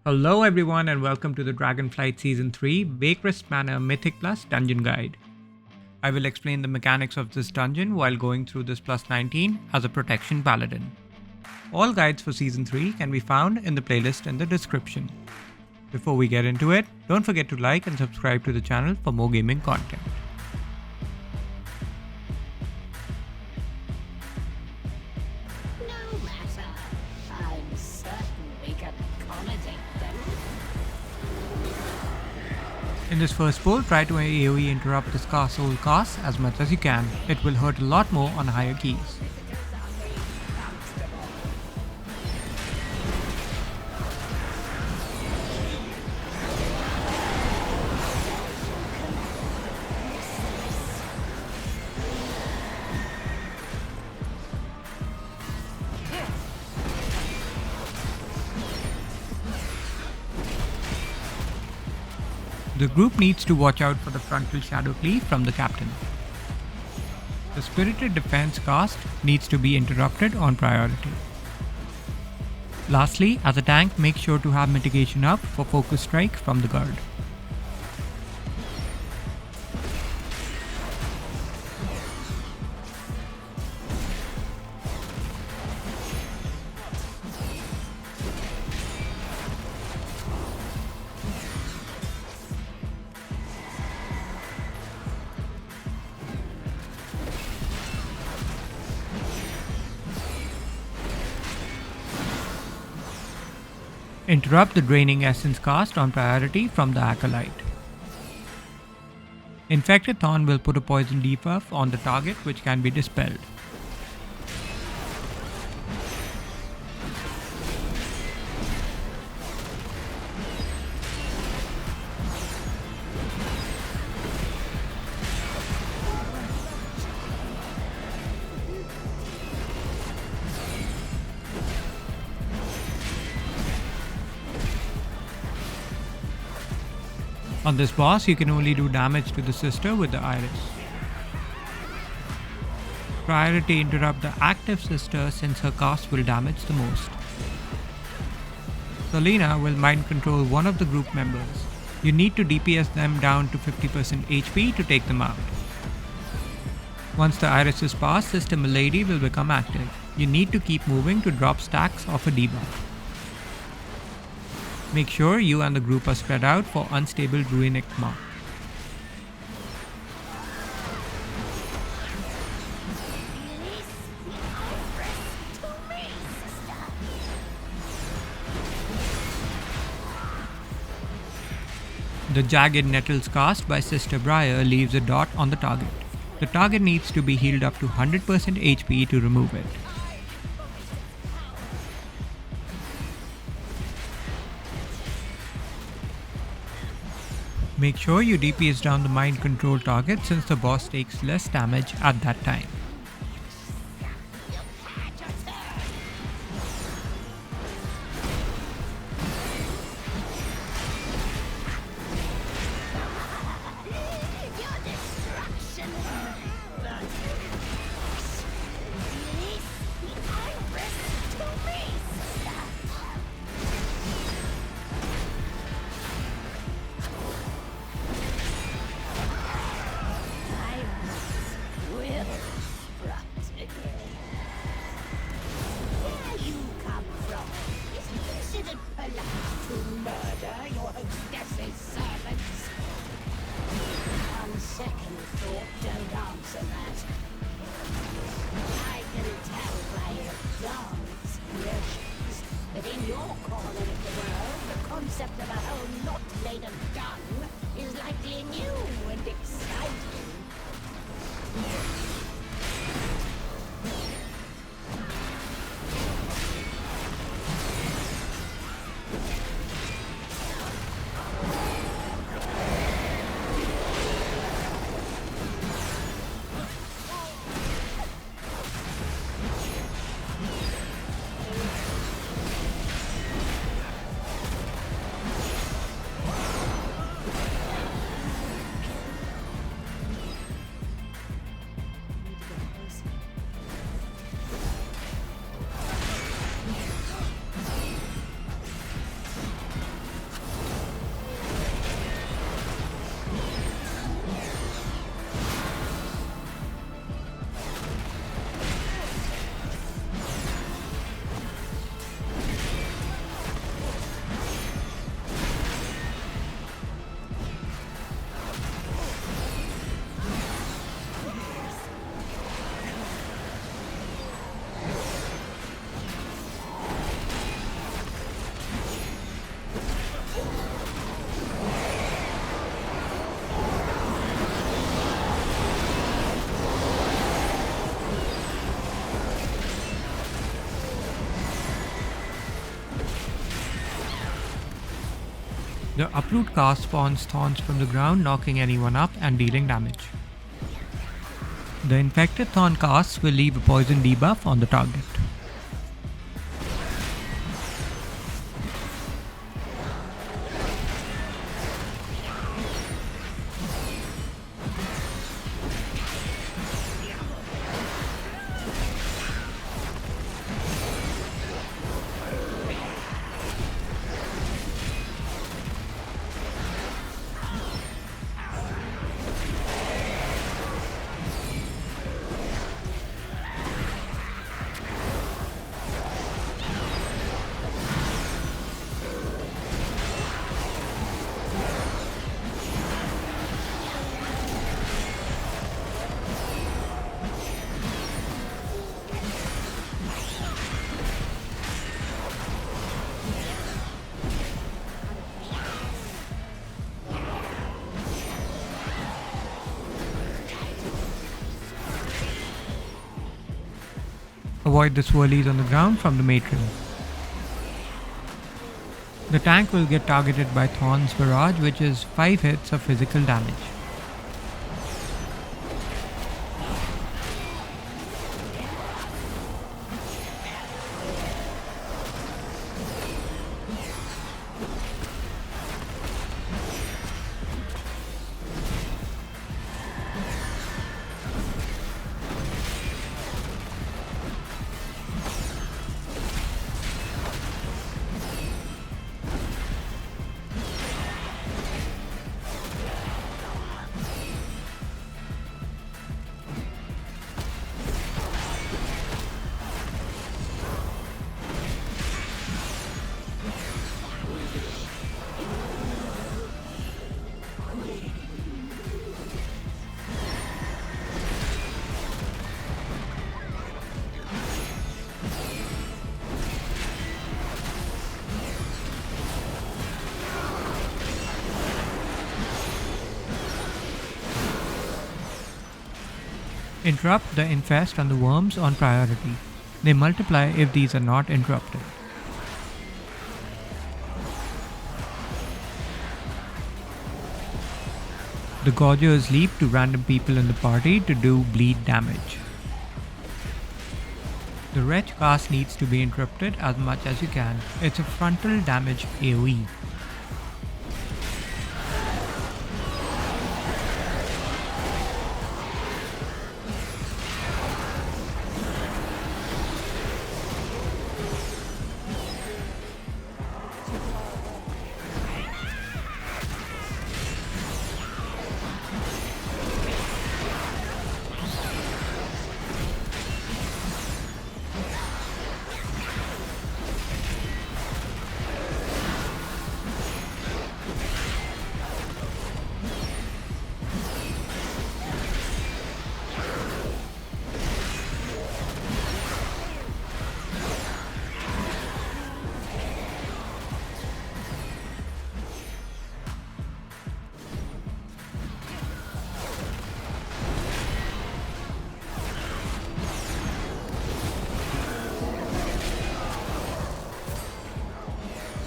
Hello everyone and welcome to the Dragonflight Season 3 Waycrest Manor Mythic Plus Dungeon Guide. I will explain the mechanics of this dungeon while going through this plus 19 as a protection paladin. All guides for Season 3 can be found in the playlist in the description. Before we get into it, don't forget to like and subscribe to the channel for more gaming content. No matter. I'm certain we can accommodate them. In this first pull, try to AoE interrupt the Scar Soul cast as much as you can. It will hurt a lot more on higher keys. The group needs to watch out for the frontal shadow cleave from the captain. The spirited defense cast needs to be interrupted on priority. Lastly, as a tank, make sure to have mitigation up for focus strike from the guard. Interrupt the Draining Essence cast on priority from the Acolyte. Infected Thorn will put a poison debuff on the target which can be dispelled. On this boss, you can only do damage to the sister with the Iris. Priority interrupt the active sister since her cast will damage the most. Selena will mind control one of the group members. You need to DPS them down to 50% HP to take them out. Once the Iris is passed, Sister Milady will become active. You need to keep moving to drop stacks of a debuff. Make sure you and the group are spread out for unstable Druidic Mark. The Jagged Nettles cast by Sister Briar leaves a dot on the target. The target needs to be healed up to 100% HP to remove it. Make sure you DPS down the mind control target since the boss takes less damage at that time. Concept of a home not made of dung is likely new and exciting. The Uproot cast spawns thorns from the ground, knocking anyone up and dealing damage. The Infected Thorn casts will leave a poison debuff on the target. Avoid the swirlies on the ground from the matron. The tank will get targeted by Thorn's Barrage, which is 5 hits of physical damage. Interrupt the infest and the worms on priority. They multiply if these are not interrupted. The Gorgers leap to random people in the party to do bleed damage. The Wretch cast needs to be interrupted as much as you can. It's a frontal damage AoE.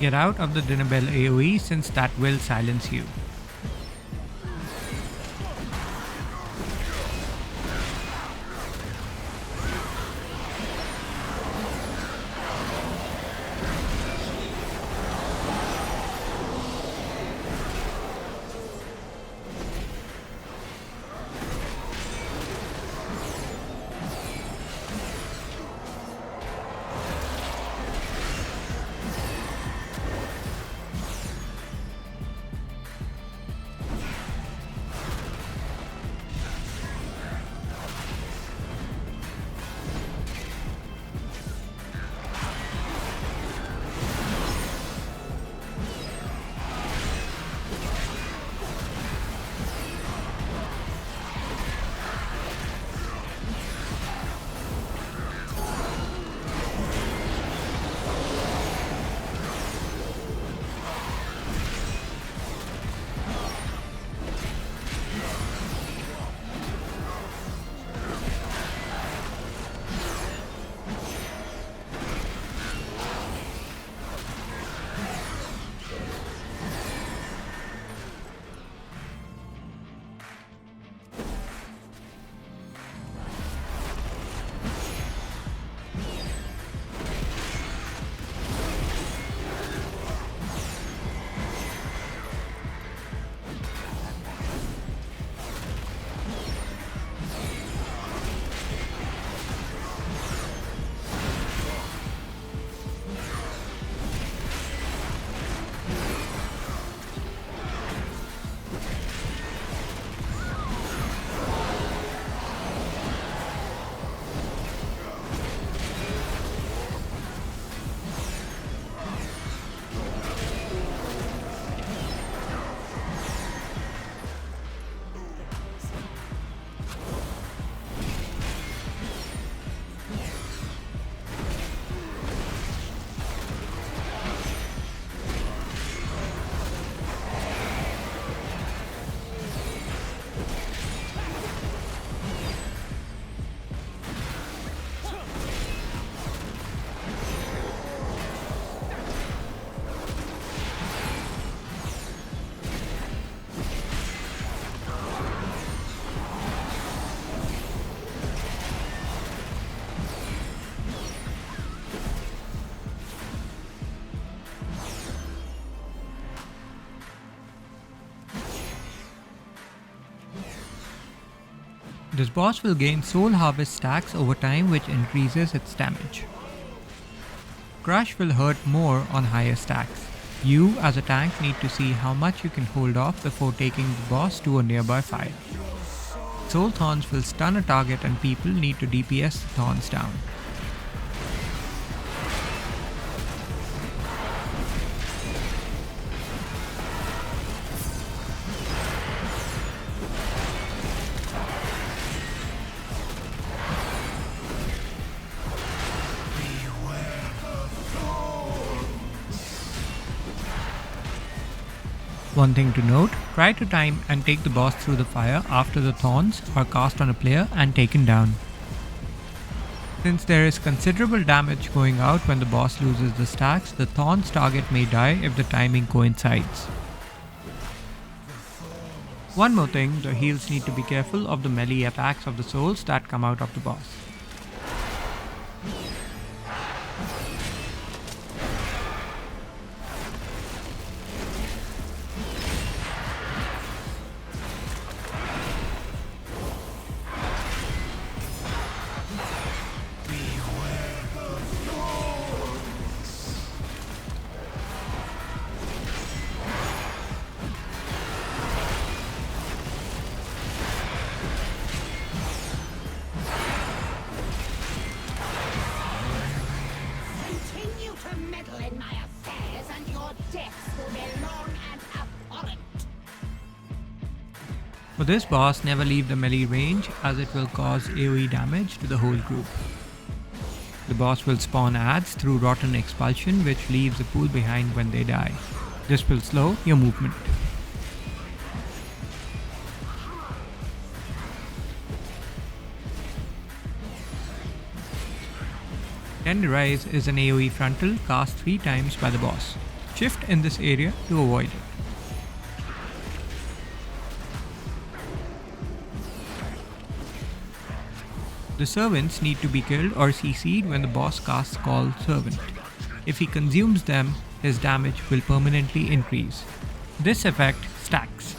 Get out of the Dinner Bell AoE since that will silence you. This boss will gain soul harvest stacks over time, which increases its damage. Crush will hurt more on higher stacks. You as a tank need to see how much you can hold off before taking the boss to a nearby fire. Soul Thorns will stun a target and people need to DPS the thorns down. One thing to note, try to time and take the boss through the fire after the thorns are cast on a player and taken down. Since there is considerable damage going out when the boss loses the stacks, the thorns target may die if the timing coincides. One more thing, the heals need to be careful of the melee attacks of the souls that come out of the boss. For this boss, never leave the melee range as it will cause AoE damage to the whole group. The boss will spawn adds through Rotten Expulsion, which leaves a pool behind when they die. This will slow your movement. Tenderize is an AoE frontal cast 3 times by the boss. Shift in this area to avoid it. The servants need to be killed or CC'd when the boss casts Call Servant. If he consumes them, his damage will permanently increase. This effect stacks.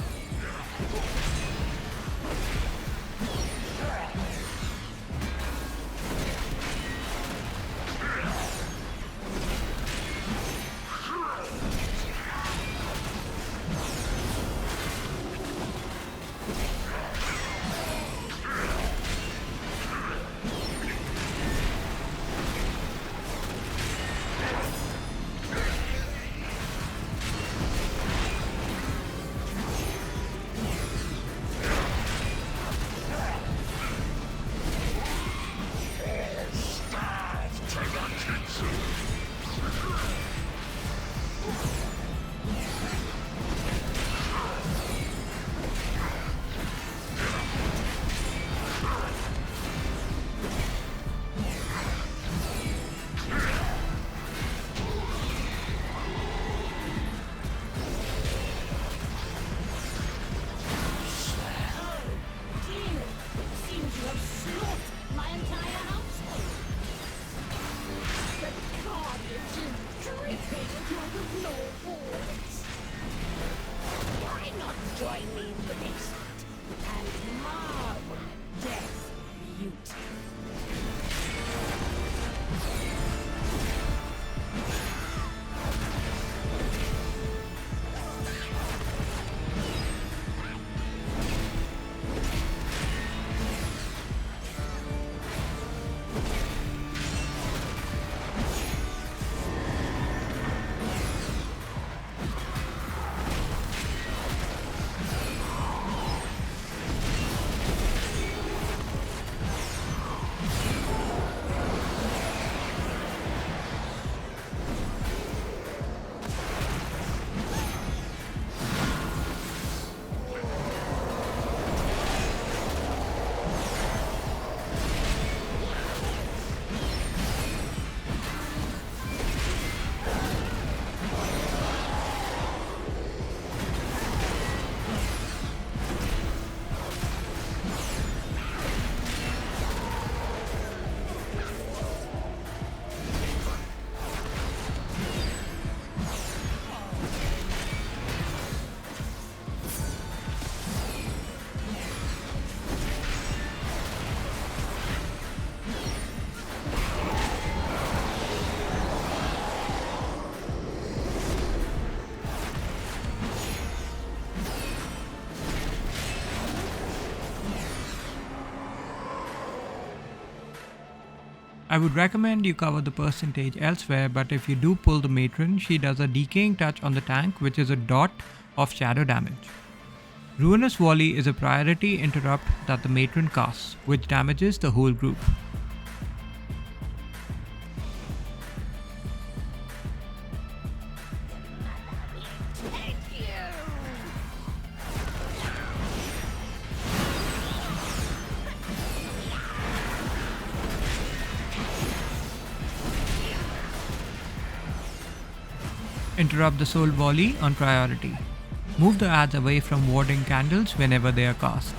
I would recommend you cover the percentage elsewhere, but if you do pull the matron, she does a decaying touch on the tank, which is a dot of shadow damage. Ruinous Volley is a priority interrupt that the matron casts, which damages the whole group. Interrupt the Soul Volley on priority. Move the adds away from warding candles whenever they are cast.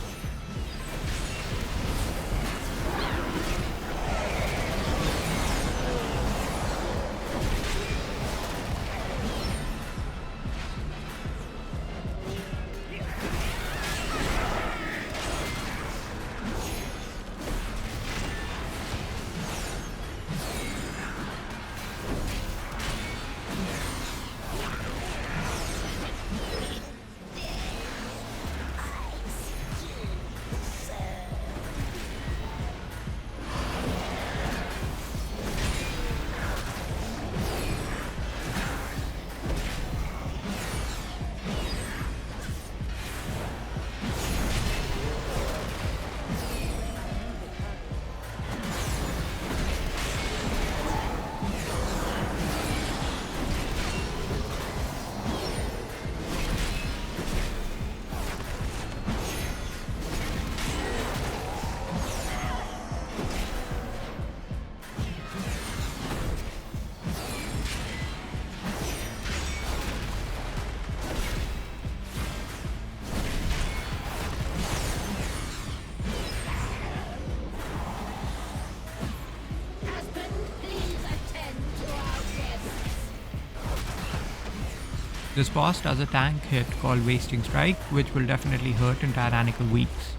This boss does a tank hit called Wasting Strike, which will definitely hurt in tyrannical weeks.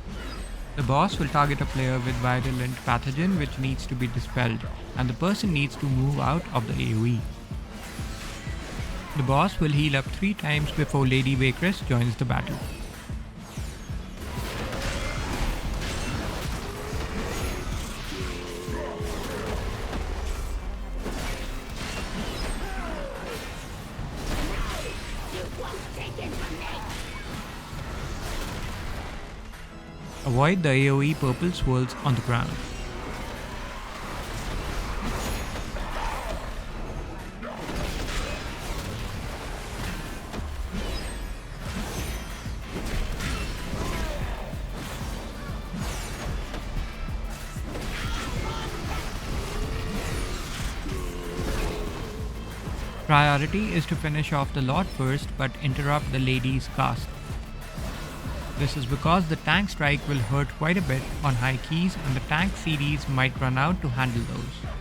The boss will target a player with virulent pathogen which needs to be dispelled, and the person needs to move out of the AoE. The boss will heal up 3 times before Lady Waycrest joins the battle. Avoid the AoE purple swirls on the ground. Priority is to finish off the lot first but interrupt the lady's cast. This is because the tank strike will hurt quite a bit on high keys and the tank CDs might run out to handle those.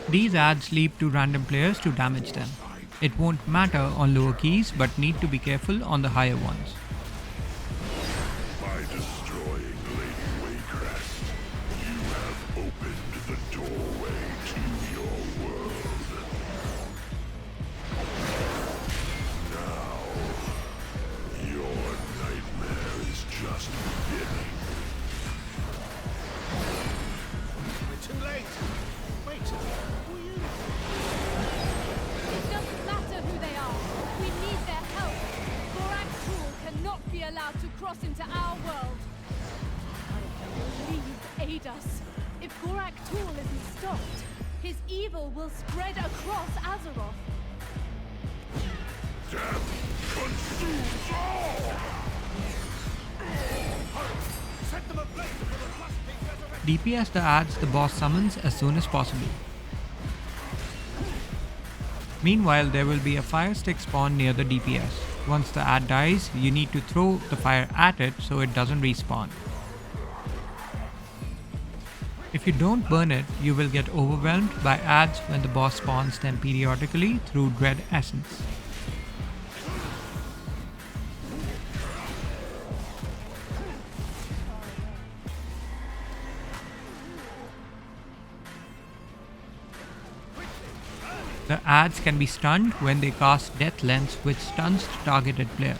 These adds leap to random players to damage them. It won't matter on lower keys but need to be careful on the higher ones. By destroying Lady Waycrest, you have opened the doorway to your world. Now, your nightmare is just beginning. We're too late. Wait, who are you? It doesn't matter who they are. We need their help. Gorak Tool cannot be allowed to cross into our world. Please aid us. If Gorak Tool isn't stopped, his evil will spread across Azeroth. Death consumes all! Set them ablaze for the must be resurrected. DPS the adds the boss summons as soon as possible. Meanwhile, there will be a fire stick spawn near the DPS. Once the ad dies, you need to throw the fire at it so it doesn't respawn. If you don't burn it, you will get overwhelmed by ads when the boss spawns them periodically through Dread Essence. The ads can be stunned when they cast Death Lens, which stuns the targeted player.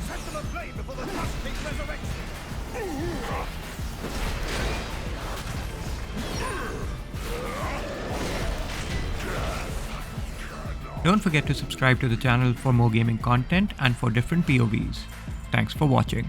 Set them aflame before the dust takes resurrection! Don't forget to subscribe to the channel for more gaming content and for different POVs. Thanks for watching.